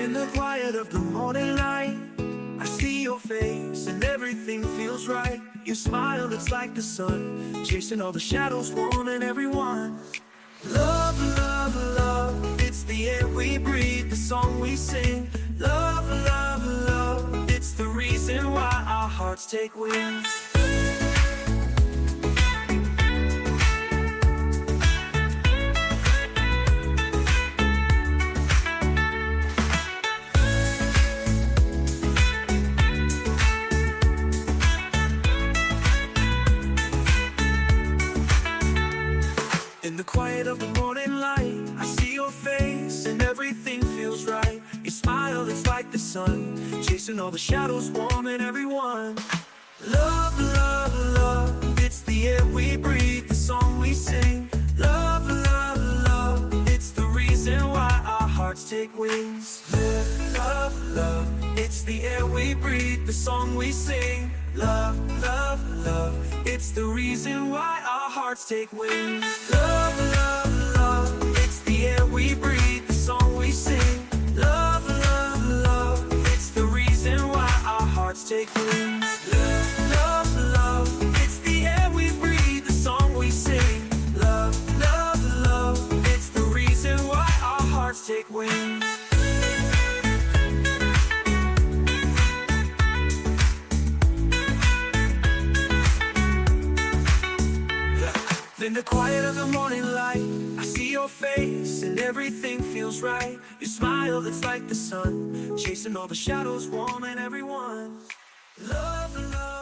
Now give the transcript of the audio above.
In the quiet of the morning light, I see your face and everything feels right. You smile, it's like the sun, chasing all the shadows, warming everyone. Love, love, love, it's the air we breathe, the song we sing. Love, love, love, it's the reason why our hearts take wings. In the quiet of the morning light, I see your face and everything feels right. You smile, it's like the sun, chasing all the shadows, warming everyone. Love, love, love, it's the air we breathe, the song we sing. Love, love, love, it's the reason why our hearts take wings. Love, love, it's the air we breathe, the song we sing. Love, love, love, it's the reason why our hearts take wings. Love, love, love, it's the air we breathe, the song we sing. Love, love, love, it's the reason why our hearts take wings. Love, love, love, it's the air we breathe, the song we sing. Love, love, love, it's the reason why our hearts take wings. In the quiet of the morning light, I see your face and everything feels right. You smile, it's like the sun, chasing all the shadows, warming everyone. Love, love.